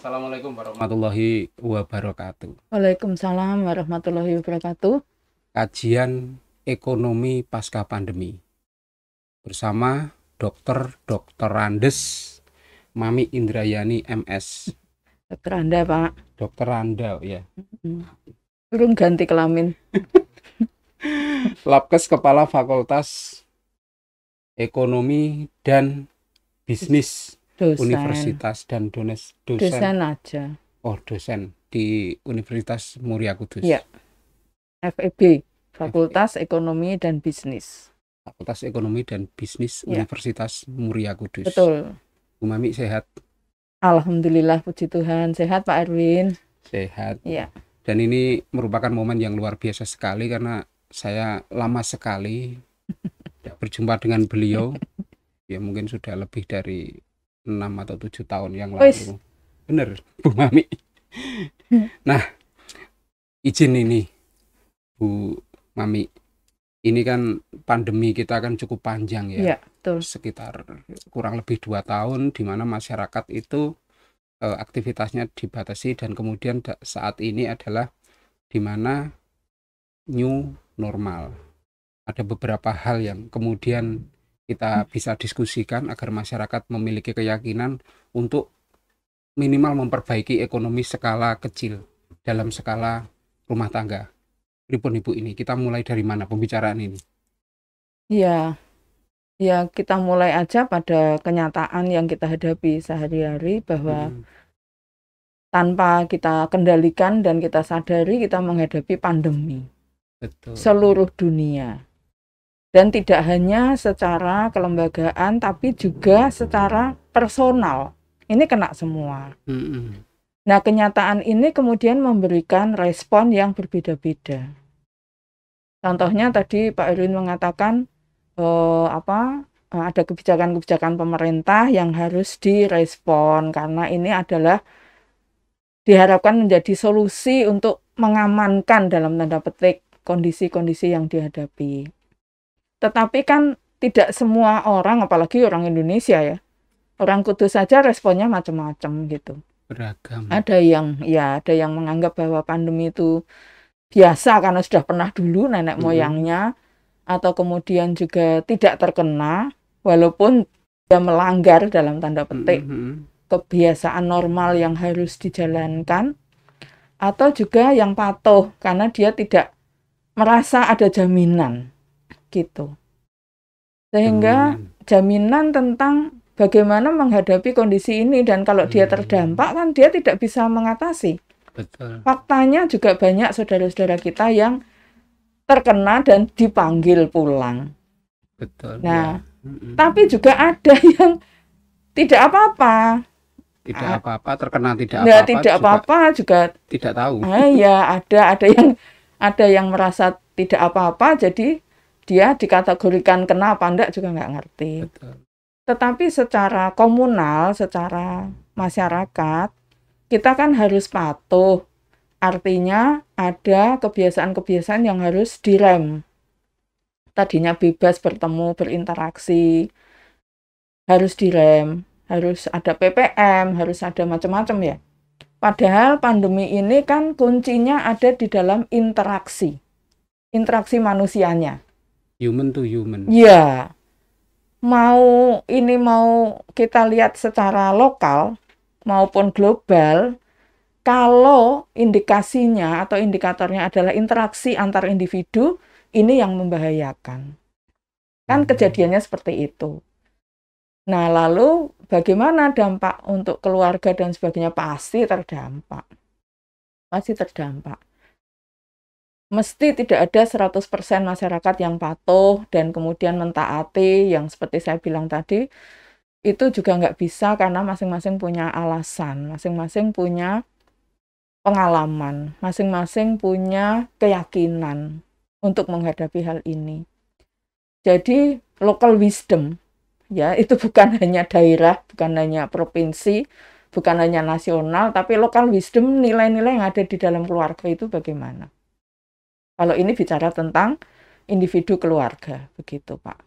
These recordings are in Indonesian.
Assalamualaikum warahmatullahi wabarakatuh. Waalaikumsalam warahmatullahi wabarakatuh. Kajian ekonomi pasca pandemi bersama Dr. Andes Mami Indrayani MS. Dokter Anda, Pak. Dokter Anda ya. Turun ganti kelamin. Labkes Kepala Fakultas Ekonomi dan Bisnis Dosen. Universitas dan Dosen aja. Oh, dosen di Universitas Muria Kudus. Iya. FEB, Fakultas Ekonomi dan Bisnis. Fakultas Ekonomi dan Bisnis Ya. Universitas Muria Kudus. Betul. Bu Mami sehat? Alhamdulillah, puji Tuhan. Sehat, Pak Erwin? Sehat. Iya. Dan ini merupakan momen yang luar biasa sekali karena saya lama sekali tidak berjumpa dengan beliau. Ya mungkin sudah lebih dari 6 atau 7 tahun yang lalu. Wis. Bener, Bu Mami. Nah, izin ini, Bu Mami. Ini kan pandemi kita kan cukup panjang ya. Iya, betul. Sekitar kurang lebih 2 tahun di mana masyarakat itu aktivitasnya dibatasi dan kemudian saat ini adalah di mana new normal. Ada beberapa hal yang kemudian kita bisa diskusikan agar masyarakat memiliki keyakinan untuk minimal memperbaiki ekonomi skala kecil dalam skala rumah tangga. Pripun Ibu ini? Kita mulai dari mana pembicaraan ini? Iya. Ya, kita mulai aja pada kenyataan yang kita hadapi sehari-hari bahwa tanpa kita kendalikan dan kita sadari kita menghadapi pandemi. Betul. Seluruh dunia. Dan tidak hanya secara kelembagaan, tapi juga secara personal. Ini kena semua. Nah, kenyataan ini kemudian memberikan respon yang berbeda-beda. Contohnya tadi Pak Erwin mengatakan ada kebijakan-kebijakan pemerintah yang harus direspon karena ini adalah diharapkan menjadi solusi untuk mengamankan dalam tanda petik kondisi-kondisi yang dihadapi. Tetapi kan tidak semua orang, apalagi orang Indonesia ya, orang Kudus saja responnya macam-macam gitu. Beragam. Ada yang menganggap bahwa pandemi itu biasa karena sudah pernah dulu nenek moyangnya, atau kemudian juga tidak terkena walaupun dia melanggar dalam tanda petik kebiasaan normal yang harus dijalankan, atau juga yang patuh karena dia tidak merasa ada jaminan gitu. Sehingga jaminan tentang bagaimana menghadapi kondisi ini, dan kalau dia terdampak kan dia tidak bisa mengatasi. Betul. Faktanya juga banyak saudara-saudara kita yang terkena dan dipanggil pulang. Betul. Nah, tapi juga ada yang tidak apa-apa. Tidak apa-apa, terkena tidak Nah, apa-apa. tidak apa-apa juga tidak tahu. Ya, ada yang merasa tidak apa-apa, jadi dia dikategorikan kena apa enggak juga nggak ngerti. Betul. Tetapi secara komunal, secara masyarakat, kita kan harus patuh. Artinya ada kebiasaan-kebiasaan yang harus direm. Tadinya bebas bertemu, berinteraksi, harus direm. Harus ada PPM, harus ada macam-macam ya. Padahal pandemi ini kan kuncinya ada di dalam interaksi. Interaksi manusianya. Human to human. Ya. Mau kita lihat secara lokal maupun global, kalau indikasinya atau indikatornya adalah interaksi antar individu, ini yang membahayakan. Kan kejadiannya seperti itu. Nah, lalu bagaimana dampak untuk keluarga dan sebagainya? Pasti terdampak. Mesti tidak ada 100% masyarakat yang patuh dan kemudian mentaati, yang seperti saya bilang tadi, itu juga nggak bisa karena masing-masing punya alasan, masing-masing punya pengalaman, masing-masing punya keyakinan untuk menghadapi hal ini. Jadi, local wisdom, ya, itu bukan hanya daerah, bukan hanya provinsi, bukan hanya nasional, tapi local wisdom, nilai-nilai yang ada di dalam keluarga itu bagaimana. Kalau ini bicara tentang individu keluarga, begitu Pak.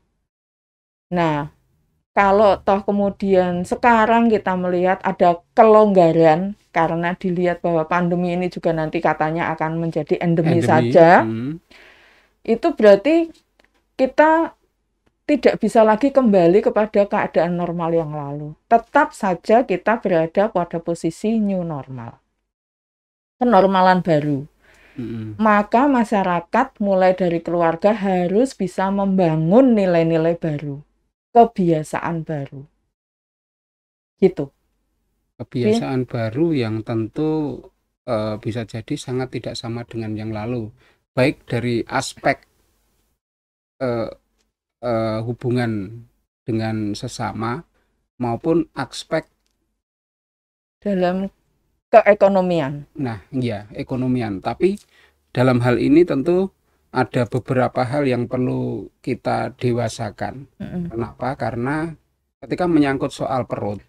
Nah, kalau toh kemudian sekarang kita melihat ada kelonggaran karena dilihat bahwa pandemi ini juga nanti katanya akan menjadi endemi Endemi. saja, itu berarti kita tidak bisa lagi kembali kepada keadaan normal yang lalu. Tetap saja kita berada pada posisi new normal, kenormalan baru. Maka masyarakat mulai dari keluarga harus bisa membangun nilai-nilai baru, kebiasaan baru. Gitu. Kebiasaan baru yang tentu bisa jadi sangat tidak sama dengan yang lalu, baik dari aspek hubungan dengan sesama maupun aspek dalam keekonomian. Nah, ya, ekonomian. Tapi dalam hal ini tentu ada beberapa hal yang perlu kita dewasakan. Kenapa? Karena ketika menyangkut soal perut,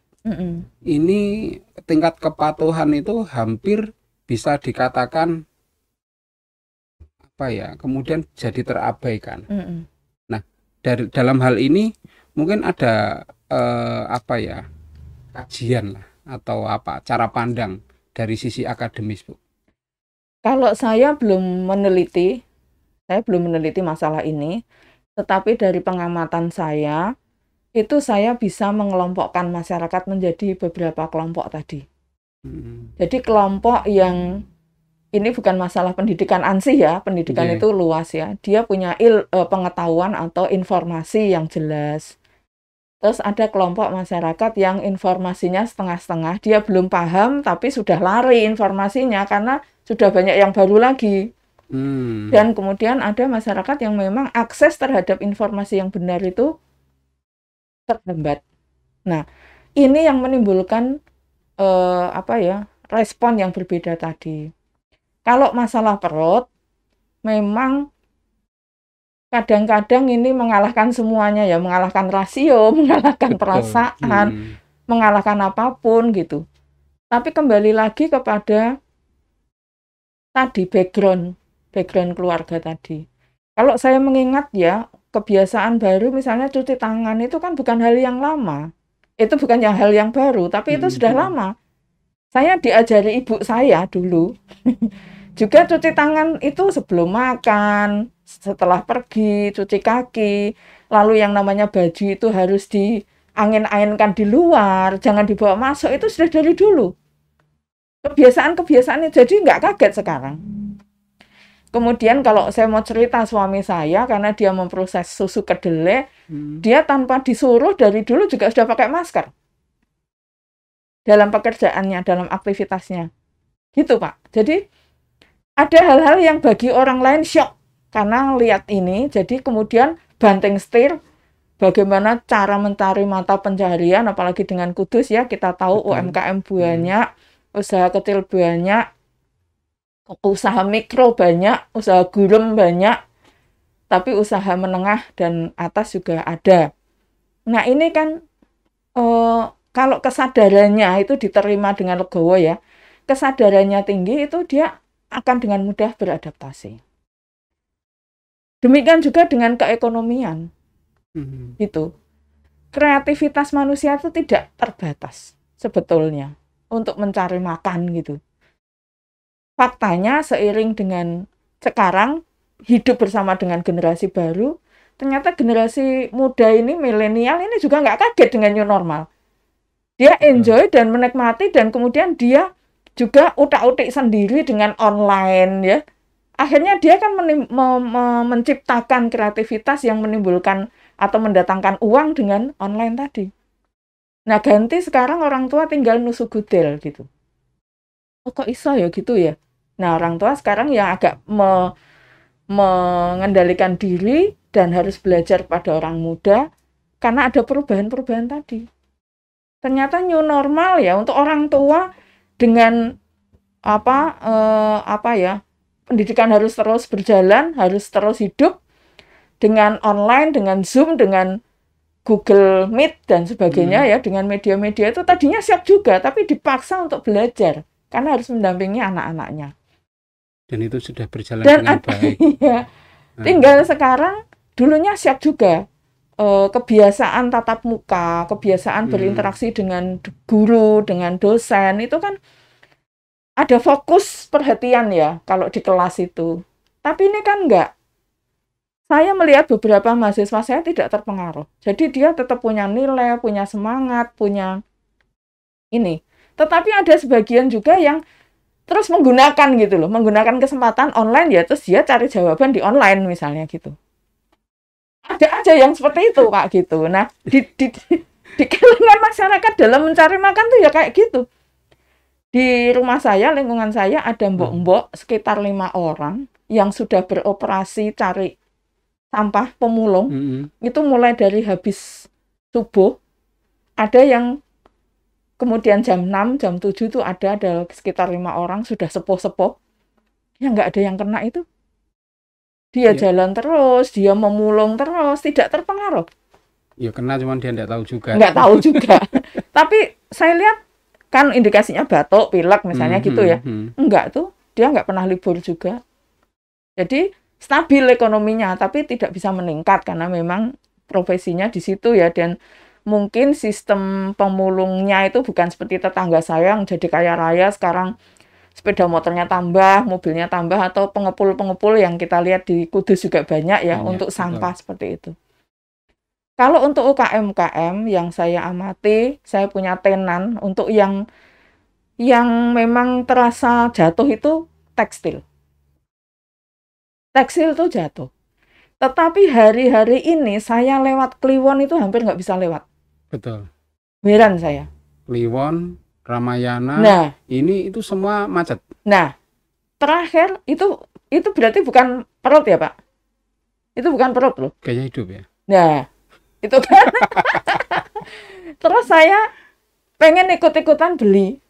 ini tingkat kepatuhan itu hampir bisa dikatakan kemudian jadi terabaikan. Nah, dalam hal ini mungkin ada kajian lah atau cara pandang dari sisi akademis, Bu. Kalau saya belum meneliti masalah ini, tetapi dari pengamatan saya, itu saya bisa mengelompokkan masyarakat menjadi beberapa kelompok tadi. Jadi kelompok yang, ini bukan masalah pendidikan ansih ya, pendidikan itu luas ya, dia punya pengetahuan atau informasi yang jelas. Terus ada kelompok masyarakat yang informasinya setengah-setengah, dia belum paham tapi sudah lari informasinya karena sudah banyak yang baru lagi. Dan kemudian ada masyarakat yang memang akses terhadap informasi yang benar itu terhambat. Nah, ini yang menimbulkan respon yang berbeda tadi. Kalau masalah perut, memang kadang-kadang ini mengalahkan semuanya ya, mengalahkan rasio, mengalahkan perasaan, mengalahkan apapun gitu. Tapi kembali lagi kepada tadi background keluarga tadi. Kalau saya mengingat ya, kebiasaan baru misalnya cuci tangan itu kan bukan hal yang lama. Itu bukan hal yang baru, tapi itu sudah lama. Saya diajari ibu saya dulu. Juga cuci tangan itu sebelum makan, setelah pergi, cuci kaki, lalu yang namanya baju itu harus diangin-anginkan di luar, jangan dibawa masuk, itu sudah dari dulu. Kebiasaan-kebiasaan itu, jadi nggak kaget sekarang. Kemudian kalau saya mau cerita suami saya, karena dia memproses susu kedelai, dia tanpa disuruh dari dulu juga sudah pakai masker. Dalam pekerjaannya, dalam aktivitasnya. Gitu Pak. Jadi ada hal-hal yang bagi orang lain syok karena lihat ini, jadi kemudian banting setir bagaimana cara mencari mata pencaharian, apalagi dengan Kudus ya, kita tahu UMKM banyak, usaha kecil banyak, usaha mikro banyak, usaha gurem banyak, tapi usaha menengah dan atas juga ada. Nah ini kan kalau kesadarannya itu diterima dengan legowo ya, kesadarannya tinggi itu dia akan dengan mudah beradaptasi. Demikian juga dengan keekonomian. Gitu. Kreativitas manusia itu tidak terbatas sebetulnya untuk mencari makan gitu. Faktanya seiring dengan sekarang hidup bersama dengan generasi baru, ternyata generasi muda ini, milenial ini juga nggak kaget dengan new normal. Dia enjoy dan menikmati dan kemudian dia juga utak-utik sendiri dengan online ya. Akhirnya dia kan menciptakan kreativitas yang menimbulkan atau mendatangkan uang dengan online tadi. Nah ganti sekarang orang tua tinggal nusuk gudel gitu. Oh kok iso ya gitu ya. Nah orang tua sekarang yang agak mengendalikan diri dan harus belajar pada orang muda karena ada perubahan-perubahan tadi. Ternyata new normal ya untuk orang tua dengan pendidikan harus terus berjalan, harus terus hidup dengan online, dengan Zoom, dengan Google Meet dan sebagainya ya, dengan media-media itu tadinya siap juga, tapi dipaksa untuk belajar karena harus mendampingi anak-anaknya. Dan itu sudah berjalan dengan baik. Iya. Tinggal sekarang dulunya siap juga. Kebiasaan tatap muka, kebiasaan berinteraksi dengan guru, dengan dosen, itu kan ada fokus perhatian ya kalau di kelas itu. Tapi ini kan enggak. Saya melihat beberapa mahasiswa saya tidak terpengaruh. Jadi dia tetap punya nilai, punya semangat, punya ini. Tetapi ada sebagian juga yang terus menggunakan gitu loh, menggunakan kesempatan online ya, terus dia cari jawaban di online misalnya gitu. Ada aja yang seperti itu Kak gitu. Nah, di kalangan masyarakat dalam mencari makan tuh ya kayak gitu. Di rumah saya, lingkungan saya ada mbok-mbok sekitar 5 orang yang sudah beroperasi cari sampah pemulung. Itu mulai dari habis subuh, ada yang kemudian jam 6, jam 7 tuh ada sekitar 5 orang sudah sepuh-sepuh. Ya nggak ada yang kena itu. Dia jalan terus, dia memulung terus, tidak terpengaruh. Ya kena, cuman dia nggak tahu juga. Nggak tahu juga. Tapi saya lihat kan indikasinya batuk, pilek misalnya gitu ya. Enggak tuh, dia nggak pernah libur juga. Jadi stabil ekonominya, tapi tidak bisa meningkat karena memang profesinya di situ ya. Dan mungkin sistem pemulungnya itu bukan seperti tetangga saya yang jadi kaya raya sekarang sepeda motornya tambah, mobilnya tambah, atau pengepul-pengepul yang kita lihat di Kudus juga banyak ya untuk sampah seperti itu. Kalau untuk UKM-UKM yang saya amati, saya punya tenan untuk yang memang terasa jatuh itu tekstil. Tekstil itu jatuh. Tetapi hari-hari ini saya lewat Kliwon itu hampir nggak bisa lewat. Betul. Heran saya. Kliwon, Ramayana, nah, itu semua macet. Nah, terakhir itu berarti bukan perut ya Pak? Itu bukan perut loh. Gaya hidup ya? Nah, itu kan. Terus saya pengen ikut-ikutan beli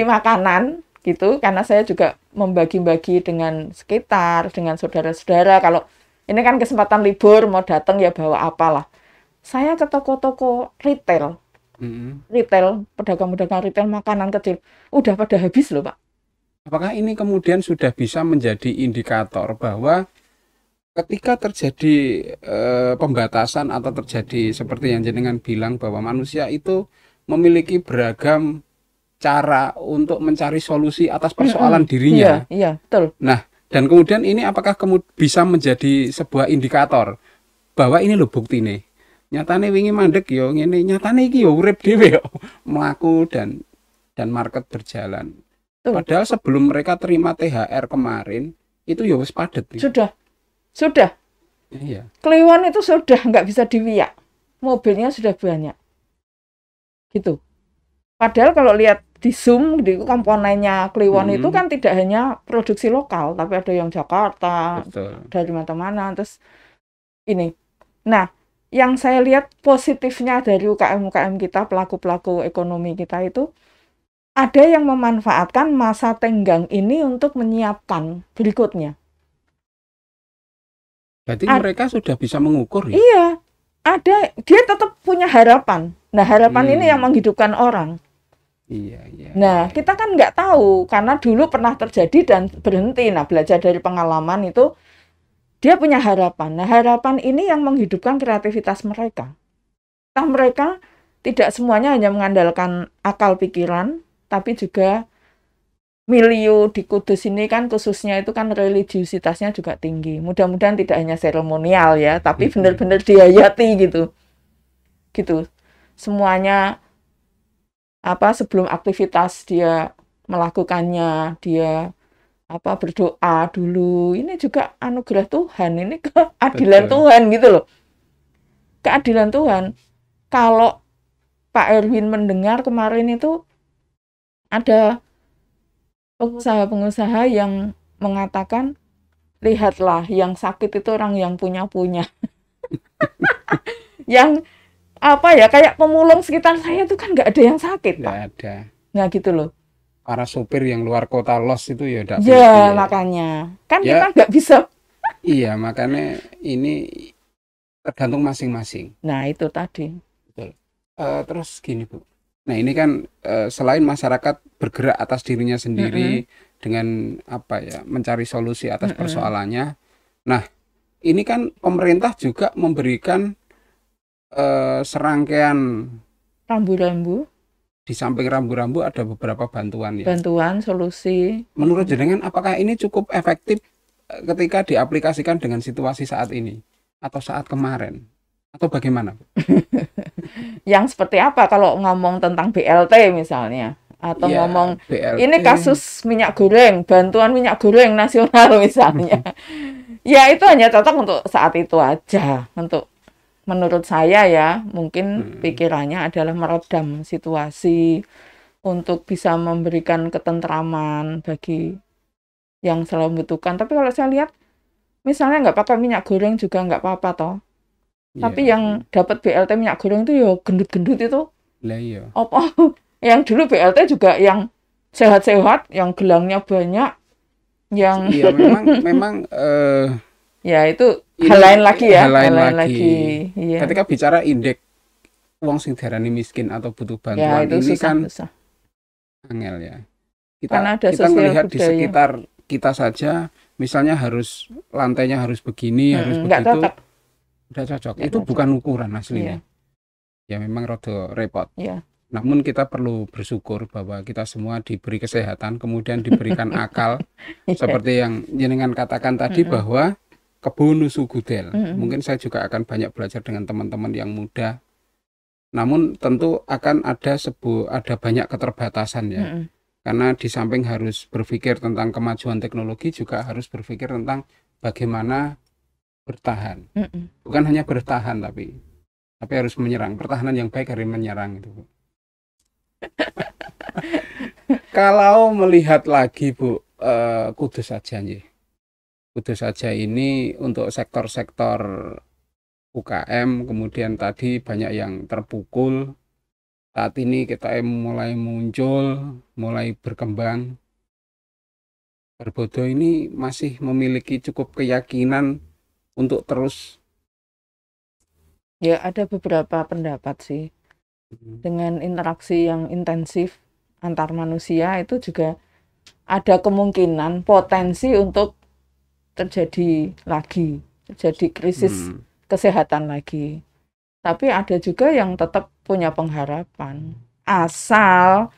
makanan gitu, karena saya juga membagi-bagi dengan sekitar, dengan saudara-saudara. Kalau ini kan kesempatan libur, mau datang ya bawa apalah. Saya ke toko-toko retail. Retail, pedagang-pedagang retail makanan kecil. Udah pada habis loh Pak. Apakah ini kemudian sudah bisa menjadi indikator bahwa ketika terjadi pembatasan atau terjadi seperti yang jenengan bilang bahwa manusia itu memiliki beragam cara untuk mencari solusi atas persoalan dirinya. Iya, betul. Nah, dan kemudian ini apakah bisa menjadi sebuah indikator bahwa ini loh bukti nih. Nyatane wingi mandek yo ngene, nyatane iki yo urip dhewe yo mlaku dan market berjalan. Padahal sebelum mereka terima THR kemarin itu ya wis padet. Sudah. Iya. Kliwon itu sudah nggak bisa diwiak. Mobilnya sudah banyak. Gitu. Padahal kalau lihat di Zoom, di komponennya Kliwon itu kan tidak hanya produksi lokal, tapi ada yang Jakarta, dari mana-mana, terus ini. Nah, yang saya lihat positifnya dari UKM-UKM kita, pelaku-pelaku ekonomi kita itu, ada yang memanfaatkan masa tenggang ini untuk menyiapkan berikutnya. Berarti mereka sudah bisa mengukur ya? Iya, dia tetap punya harapan. Nah, harapan ini yang menghidupkan orang. Iya. Nah, kita kan nggak tahu, karena dulu pernah terjadi dan berhenti. Nah, belajar dari pengalaman itu, dia punya harapan. Nah, harapan ini yang menghidupkan kreativitas mereka. Mereka tidak semuanya hanya mengandalkan akal pikiran, tapi juga milieu di Kudus ini kan khususnya itu kan religiusitasnya juga tinggi. Mudah-mudahan tidak hanya seremonial ya, tapi benar-benar dihayati gitu. Semuanya sebelum aktivitas dia melakukannya, dia berdoa dulu. Ini juga anugerah Tuhan, ini keadilan Tuhan gitu loh. Keadilan Tuhan. Kalau Pak Erwin mendengar kemarin itu ada pengusaha-pengusaha yang mengatakan, lihatlah yang sakit itu orang yang punya. Yang kayak pemulung sekitar saya itu kan nggak ada yang sakit, Pak. Nggak ada. Nah gitu loh. Para sopir yang luar kota los itu ya enggak. Ya, makanya. Kan kita nggak bisa. Iya, makanya ini tergantung masing-masing. Nah, itu tadi. Betul. Terus gini, Bu. Nah, ini kan selain masyarakat bergerak atas dirinya sendiri dengan mencari solusi atas persoalannya. Nah, ini kan pemerintah juga memberikan serangkaian rambu-rambu di samping rambu-rambu ada beberapa bantuan ya. Bantuan, solusi. Menurut jenengan apakah ini cukup efektif ketika diaplikasikan dengan situasi saat ini atau saat kemarin atau bagaimana? Yang seperti apa kalau ngomong tentang BLT misalnya, atau Ya, ngomong BLT. ini kasus minyak goreng, bantuan minyak goreng nasional misalnya. Ya itu hanya cocok untuk saat itu aja. Untuk menurut saya ya, mungkin pikirannya adalah meredam situasi untuk bisa memberikan ketentraman bagi yang selalu membutuhkan. Tapi kalau saya lihat, misalnya nggak pakai minyak goreng juga nggak apa-apa toh. Tapi Ya, yang dapat BLT minyak goreng itu ya gendut-gendut itu. lah iya. Apa? Yang dulu BLT juga yang sehat-sehat, yang gelangnya banyak, yang Iya, memang ya itu ini hal lain lagi ya, hal lain hal lain lagi. lagi. Iya. Ketika bicara indeks wong sing diarani miskin atau butuh Ya bantuan itu ini kan susah. angel ya. Karena ada Kita sosial melihat di budaya. sekitar kita saja, misalnya harus lantainya harus begini, harus Nggak begitu, cocok. udah cocok. Nggak Itu cocok. bukan ukuran Iya, aslinya. Ya memang rada repot. iya. Namun kita perlu bersyukur bahwa kita semua diberi kesehatan, kemudian diberikan akal, Iya. seperti yang jenengan katakan tadi bahwa kebun nusu gudel. Mungkin saya juga akan banyak belajar dengan teman-teman yang muda. Namun tentu akan ada banyak keterbatasan ya. Karena di samping harus berpikir tentang kemajuan teknologi, juga harus berpikir tentang bagaimana bertahan. Bukan hanya bertahan tapi harus menyerang. Pertahanan yang baik harus menyerang itu, Bu. Kalau melihat lagi, Bu, Kudus saja nih. Kudus saja ini untuk sektor-sektor UKM, kemudian tadi banyak yang terpukul. Saat ini kita mulai muncul, mulai berkembang. Barbodo ini masih memiliki cukup keyakinan untuk terus. Ya ada beberapa pendapat sih. Dengan interaksi yang intensif antar manusia itu juga ada kemungkinan potensi untuk terjadi krisis kesehatan lagi. Tapi ada juga yang tetap punya pengharapan. Asal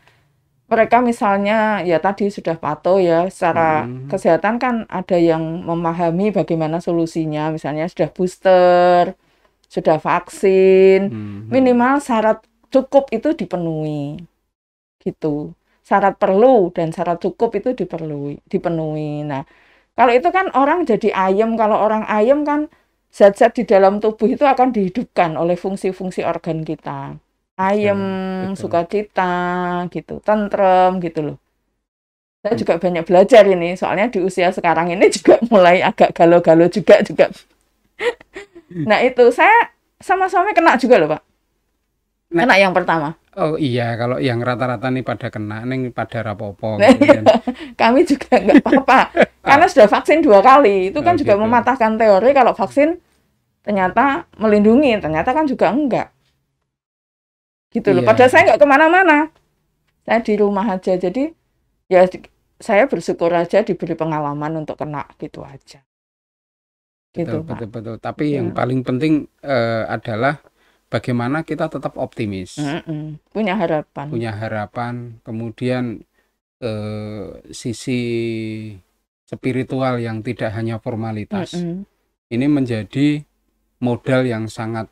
mereka misalnya ya tadi sudah patuh ya secara kesehatan, kan ada yang memahami bagaimana solusinya, misalnya sudah booster, sudah vaksin, minimal syarat cukup itu dipenuhi. Gitu. Syarat perlu dan syarat cukup itu dipenuhi. Nah, kalau itu kan orang jadi ayem. Kalau orang ayem kan zat-zat di dalam tubuh itu akan dihidupkan oleh fungsi-fungsi organ kita. Ayem, sukacita, gitu, tentrem, gitu loh. Saya juga banyak belajar ini, soalnya di usia sekarang ini juga mulai agak galau-galau juga. Nah itu, saya sama suami kena juga loh Pak. Kena yang pertama. Oh iya, kalau yang rata-rata nih pada kena, nih pada rapopo. Kami juga nggak apa-apa, karena sudah vaksin 2 kali. Itu kan juga mematahkan teori kalau vaksin ternyata melindungi, ternyata kan juga enggak. Gitu loh. Padahal saya nggak kemana-mana, saya di rumah aja. Jadi ya saya bersyukur aja diberi pengalaman untuk kena gitu aja. Gitu, betul. Tapi yang paling penting adalah bagaimana kita tetap optimis, punya harapan. Kemudian sisi spiritual yang tidak hanya formalitas, ini menjadi modal yang sangat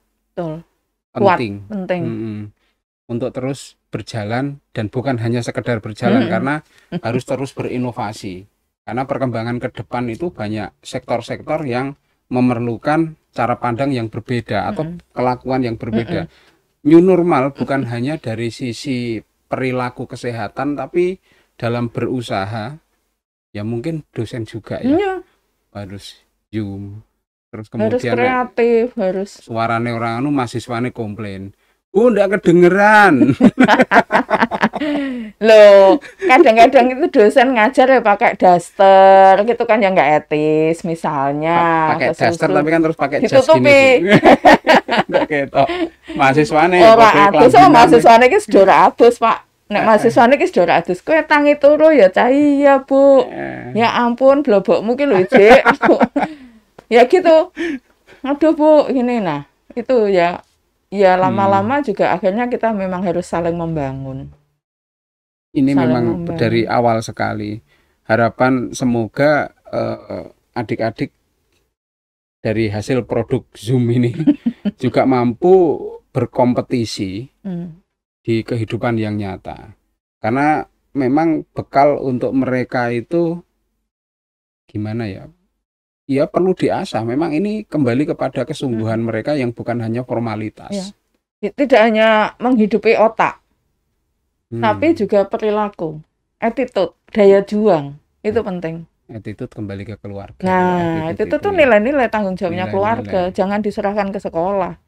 penting. Untuk terus berjalan, dan bukan hanya sekedar berjalan, karena harus terus berinovasi. Karena perkembangan ke depan itu banyak sektor-sektor yang memerlukan cara pandang yang berbeda atau kelakuan yang berbeda. New normal bukan hanya dari sisi perilaku kesehatan, tapi dalam berusaha ya mungkin dosen juga ya. Harus Zoom. Terus kemudian harus kreatif, harus suarane orang mahasiswane komplain. Nggak kedengeran. Loh, kadang-kadang itu dosen ngajar ya pakai daster gitu kan, yang nggak etis misalnya. Pakai daster tapi kan terus pakai jas ditutupi. Gini. Nggak ketok. Mahasiswane ora adus, mahasiswane iki sedora adus, Pak. Nek mahasiswane iki sedora adus, kowe tangi turu ya cah iya, Bu. Ya ampun, blobokmu ki lho, Jek. Ya gitu. Aduh, Bu, ini nah. Itu ya lama-lama juga akhirnya kita memang harus saling membangun. Ini saling memang dari membantu. awal sekali. Harapan semoga adik-adik dari hasil produk Zoom ini juga mampu berkompetisi Hmm, di kehidupan yang nyata. Karena memang bekal untuk mereka itu gimana ya? Ya perlu diasah. Memang ini kembali kepada mm, kesungguhan mereka yang bukan hanya ya. formalitas. Tidak hanya menghidupi otak, tapi Hmm. juga perilaku, attitude, daya juang itu penting. Attitude kembali ke keluarga ya, Nah, attitude itu itu tuh ya. nilai-nilai tanggung jawabnya Nilai-nilai. keluarga, jangan diserahkan ke sekolah.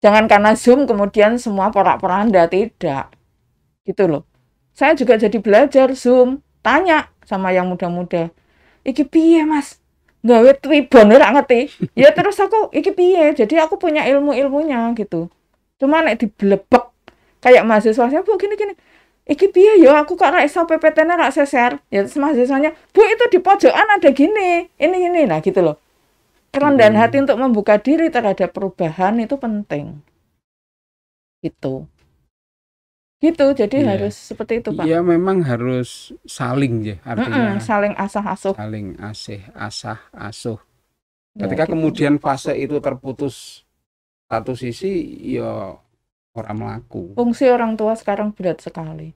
Jangan karena Zoom kemudian semua porak-poranda, tidak. Gitu loh. Saya juga jadi belajar Zoom, tanya sama yang muda-muda. Iki piye, Mas? Gawe tribon ora ngerti. Ya terus aku iki piye? Jadi aku punya ilmu-ilmunya gitu. Cuma nek diblebek kayak mahasiswa saya, Bu, gini-gini. Iki piye ya aku kok ra iso PPT-ne ra seser. Ya terus mahasiswanya, Bu, itu di pojokan ada gini. Ini. Nah, gitu loh. Kerendahan hati Mm-mm. untuk membuka diri terhadap perubahan itu penting. Gitu. Gitu. Jadi Iya, harus seperti itu, Pak. iya memang harus saling ya, artinya Saling asah-asuh. saling asah asuh. Ya Ketika gitu. kemudian fase itu terputus satu sisi, ya orang melaku. Fungsi orang tua sekarang berat sekali.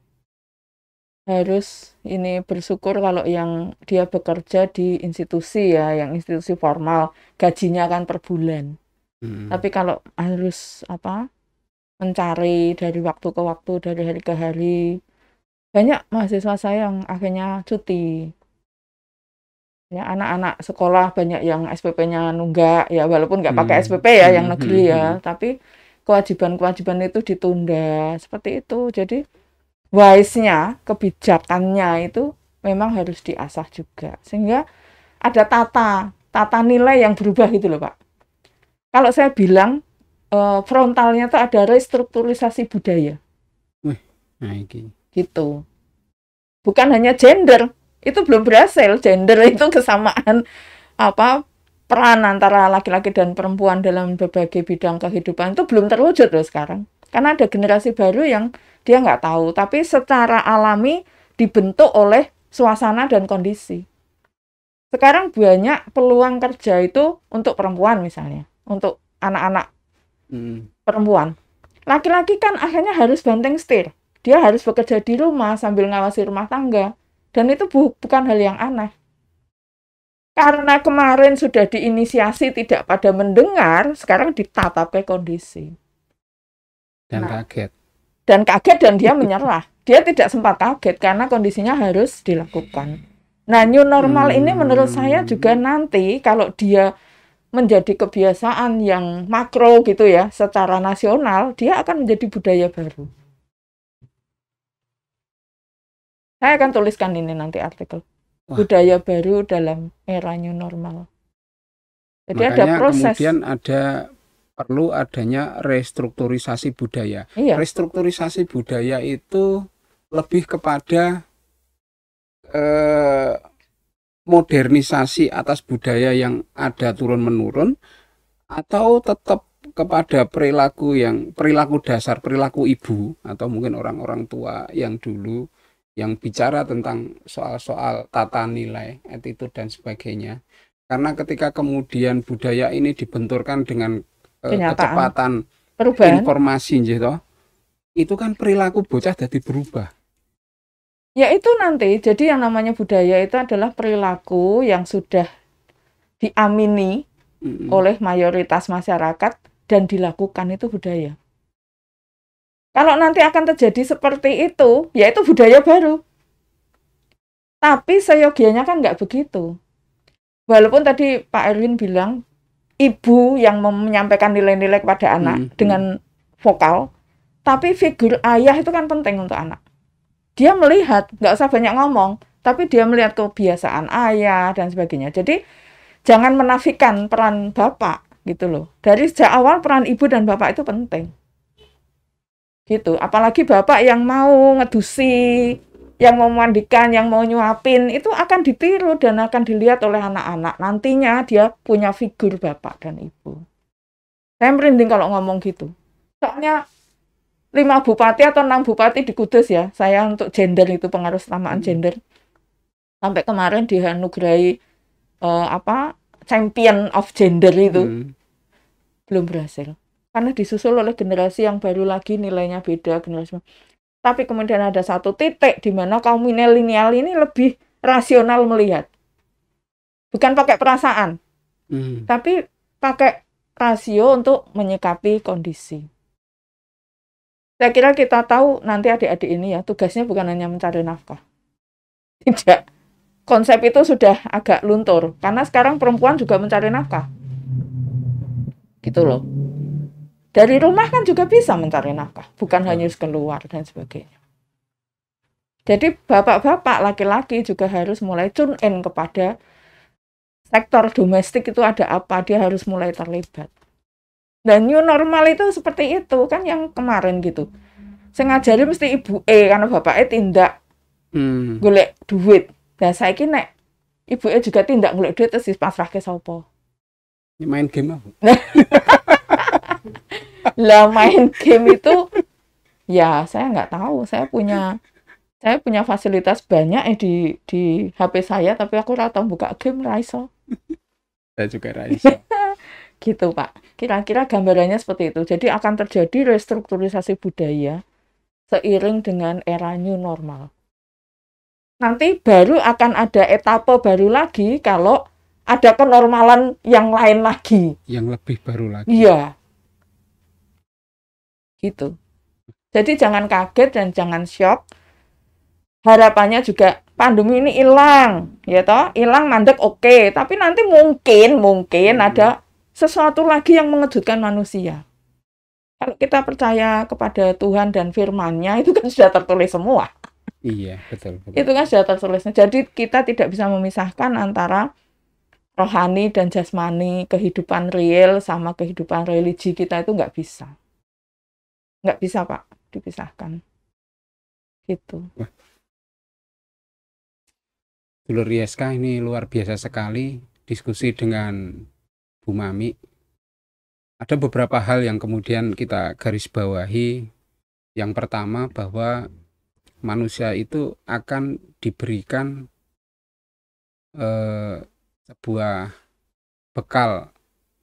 Harus ini bersyukur kalau yang dia bekerja di institusi ya, yang institusi formal, gajinya kan per bulan. Hmm. Tapi kalau harus apa? Mencari dari waktu ke waktu, dari hari ke hari. Banyak mahasiswa saya yang akhirnya cuti. Ya, anak-anak sekolah banyak yang SPP-nya nunggak ya, walaupun nggak pakai Hmm. SPP ya yang Hmm. Hmm. negeri Hmm. ya, tapi kewajiban-kewajiban itu ditunda seperti itu. Jadi wise-nya, kebijakannya itu memang harus diasah juga. Sehingga ada tata nilai yang berubah gitu loh, Pak. Kalau saya bilang frontalnya tuh ada restrukturisasi budaya Wih, nah ini. gitu. Bukan hanya gender, itu belum berhasil. Gender itu kesamaan apa peran antara laki-laki dan perempuan dalam berbagai bidang kehidupan itu belum terwujud loh sekarang. Karena ada generasi baru yang dia nggak tahu, tapi secara alami dibentuk oleh suasana dan kondisi. Sekarang banyak peluang kerja itu untuk perempuan misalnya, untuk anak-anak Hmm. perempuan. Laki-laki kan akhirnya harus banting setir. Dia harus bekerja di rumah sambil ngawasi rumah tangga. Dan itu bukan hal yang aneh. Karena kemarin sudah diinisiasi tidak pada mendengar, sekarang ditatap ke kondisi. Dan Nah, kaget. dan kaget dan dia menyerah. Dia tidak sempat kaget karena kondisinya harus dilakukan. Nah, new normal ini menurut saya juga Hmm. nanti kalau dia menjadi kebiasaan yang makro gitu ya, secara nasional, dia akan menjadi budaya baru. Saya akan tuliskan ini nanti artikel. Wah, Budaya baru dalam era new normal. Jadi ada makanya proses. kemudian perlu adanya restrukturisasi budaya. Iya, Restrukturisasi budaya itu lebih kepada eh, modernisasi atas budaya yang ada turun-menurun, atau tetap kepada perilaku dasar, perilaku ibu atau mungkin orang-orang tua yang dulu yang bicara tentang soal-soal tata nilai, attitude dan sebagainya. Karena ketika kemudian budaya ini dibenturkan dengan kenyataan. kecepatan Perubahan. informasi gitu, itu kan perilaku bocah jadi berubah. Ya itu nanti, jadi yang namanya budaya itu adalah perilaku yang sudah diamini Mm-mm. oleh mayoritas masyarakat dan dilakukan itu budaya. Kalau nanti akan terjadi seperti itu, ya itu budaya baru. Tapi seyogianya kan nggak begitu. Walaupun tadi Pak Erwin bilang, ibu yang menyampaikan nilai-nilai kepada anak Mm-mm. dengan vokal, tapi figur ayah itu kan penting untuk anak. Dia melihat, nggak usah banyak ngomong, tapi dia melihat kebiasaan ayah dan sebagainya. Jadi jangan menafikan peran bapak gitu loh. Dari sejak awal peran ibu dan bapak itu penting. Gitu. Apalagi bapak yang mau ngedusi, yang mau mandikan, yang mau nyuapin, itu akan ditiru dan akan dilihat oleh anak-anak. Nantinya dia punya figur bapak dan ibu. Saya merinding kalau ngomong gitu. Soalnya 5 bupati atau 6 bupati di Kudus ya. Saya untuk gender itu pengaruh samaan gender. Sampai kemarin dianugerahi champion of gender itu. Belum berhasil. Karena disusul oleh generasi yang baru lagi, nilainya beda generasi. Tapi kemudian ada satu titik di mana kaum milenial ini lebih rasional melihat. Bukan pakai perasaan. Tapi pakai rasio untuk menyikapi kondisi. Saya kira kita tahu nanti adik-adik ini ya, tugasnya bukan hanya mencari nafkah. Tidak. Konsep itu sudah agak luntur. Karena sekarang perempuan juga mencari nafkah. Gitu loh. Dari rumah kan juga bisa mencari nafkah. Bukan hanya keluar dan sebagainya. Jadi bapak-bapak laki-laki juga harus mulai tune in kepada sektor domestik itu ada apa. Dia harus mulai terlibat. Dan new normal itu seperti itu kan yang kemarin gitu. Sengajari mesti ibu karena bapaknya tindak golek duit. Dan saya kira ibu juga tindak golek duit terus pasrah ke sopo. Ini main game apa? Lah main game itu ya saya nggak tahu. Saya punya fasilitas banyak di HP saya tapi aku ora tau buka game ra iso. Saya juga ra iso. Gitu Pak, kira-kira gambarannya seperti itu. Jadi akan terjadi restrukturisasi budaya seiring dengan era new normal. Nanti baru akan ada etapa baru lagi kalau ada kenormalan yang lain lagi. Yang lebih baru lagi. Iya. Gitu. Jadi jangan kaget dan jangan shock. Harapannya juga pandemi ini hilang, ya toh? Hilang mandek oke, tapi nanti mungkin ada sesuatu lagi yang mengejutkan manusia. Kalau kita percaya kepada Tuhan dan firman-Nya, itu kan sudah tertulis semua. Iya, betul. Itu kan sudah tertulis. Jadi kita tidak bisa memisahkan antara rohani dan jasmani, kehidupan real sama kehidupan religi kita itu nggak bisa. Nggak bisa, Pak, dipisahkan. Gitu. Wah. Dulur Rieska ini luar biasa sekali diskusi dengan Bu Mami. Ada beberapa hal yang kemudian kita garis bawahi. Yang pertama bahwa manusia itu akan diberikan sebuah bekal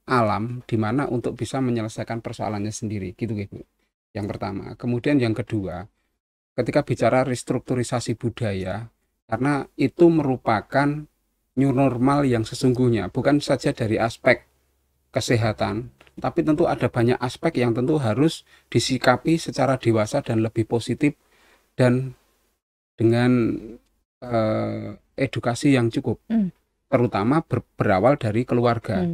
alam di mana untuk bisa menyelesaikan persoalannya sendiri, gitu Bu. Yang pertama. Kemudian yang kedua, ketika bicara restrukturisasi budaya, karena itu merupakan new normal yang sesungguhnya, bukan saja dari aspek kesehatan, tapi tentu ada banyak aspek yang tentu harus disikapi secara dewasa dan lebih positif dan dengan edukasi yang cukup, terutama berawal dari keluarga.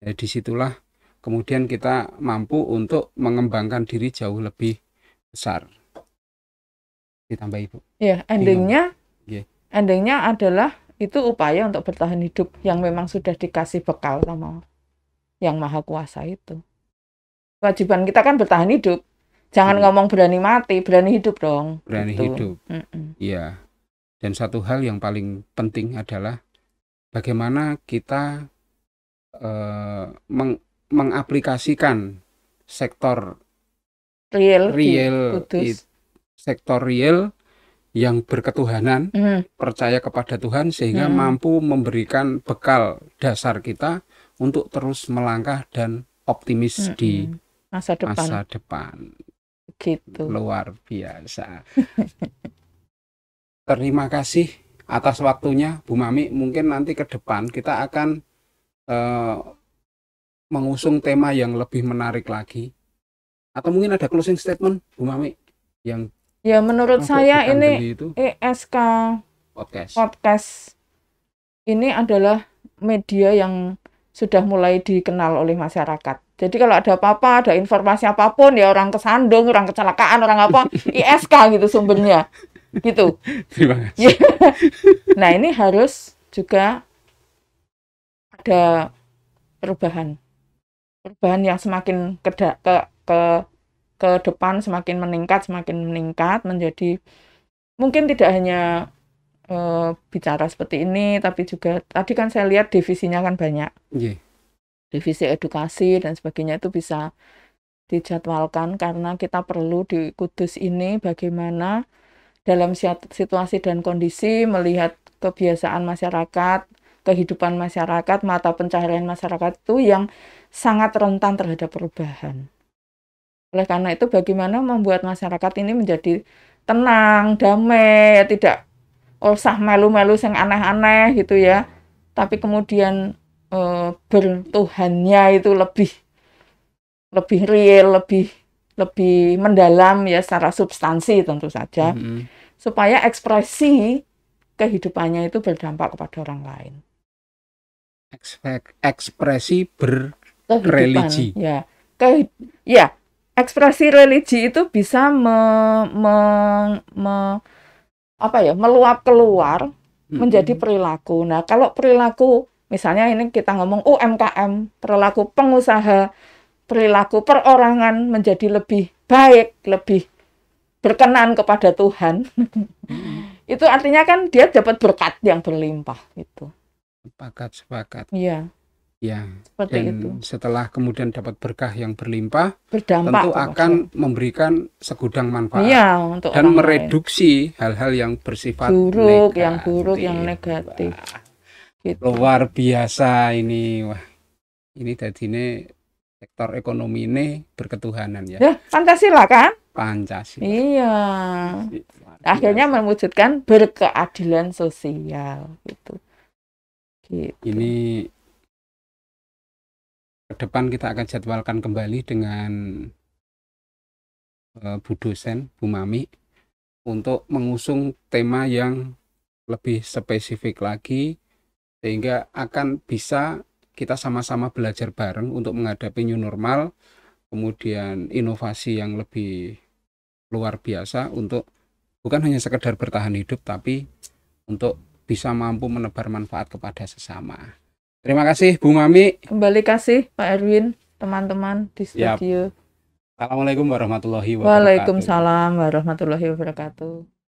Jadi disitulah kemudian kita mampu untuk mengembangkan diri jauh lebih besar. Ditambah Ibu. Ya, endingnya adalah itu upaya untuk bertahan hidup yang memang sudah dikasih bekal sama Yang Maha Kuasa itu. Kewajiban kita kan bertahan hidup. Jangan ngomong berani mati, berani hidup dong. Berani gitu. hidup. Iya. Dan satu hal yang paling penting adalah bagaimana kita mengaplikasikan sektor real sektor real yang berketuhanan, percaya kepada Tuhan sehingga mampu memberikan bekal dasar kita untuk terus melangkah dan optimis di masa depan. Gitu. Luar biasa. Terima kasih atas waktunya Bu Mami. Mungkin nanti ke depan kita akan mengusung tema yang lebih menarik lagi. Atau mungkin ada closing statement Bu Mami yang ya menurut saya ini ESK podcast ini adalah media yang sudah mulai dikenal oleh masyarakat. Jadi kalau ada apa-apa, ada informasi apapun ya orang kesandung, orang kecelakaan, orang apa, ISK gitu sumbernya. Gitu. Terima kasih. Nah, ini harus juga ada perubahan. Perubahan yang semakin ke depan semakin meningkat menjadi mungkin tidak hanya bicara seperti ini, tapi juga tadi kan saya lihat divisinya kan banyak. Divisi edukasi dan sebagainya itu bisa dijadwalkan karena kita perlu di Kudus ini bagaimana dalam situasi dan kondisi melihat kebiasaan masyarakat, kehidupan masyarakat, mata pencaharian masyarakat itu yang sangat rentan terhadap perubahan. Oleh karena itu bagaimana membuat masyarakat ini menjadi tenang, damai, tidak usah melu-melu yang aneh-aneh gitu ya. Tapi kemudian bertuhannya itu lebih real, lebih mendalam ya secara substansi tentu saja. Supaya ekspresi kehidupannya itu berdampak kepada orang lain. Ekspresi berreligi. Ya. Ya, ekspresi religi itu bisa meluap keluar menjadi perilaku. Nah, kalau perilaku misalnya ini kita ngomong UMKM, perilaku pengusaha, perilaku perorangan menjadi lebih baik, lebih berkenan kepada Tuhan. Itu artinya kan dia dapat berkat yang berlimpah gitu. Sepakat. Iya. Ya. Seperti dan itu. Setelah kemudian dapat berkah yang berlimpah, berdampak tentu akan memberikan segudang manfaat. Iya, untuk dan orang mereduksi hal-hal yang bersifat buruk, negatif. yang negatif. Gitu. Luar biasa ini. Wah. Ini tadi ini sektor ekonomi ini berketuhanan ya. Ya, Pancasila kan? Pancasila. Iya. Akhirnya mewujudkan berkeadilan sosial gitu. Ini ke depan kita akan jadwalkan kembali dengan Bu dosen, Bu Mami, untuk mengusung tema yang lebih spesifik lagi, sehingga akan bisa kita sama-sama belajar bareng untuk menghadapi new normal, kemudian inovasi yang lebih luar biasa untuk bukan hanya sekedar bertahan hidup, tapi untuk bisa mampu menebar manfaat kepada sesama. Terima kasih Bu Mami. Kembali kasih Pak Erwin, teman-teman di studio. Assalamualaikum warahmatullahi wabarakatuh. Waalaikumsalam warahmatullahi wabarakatuh.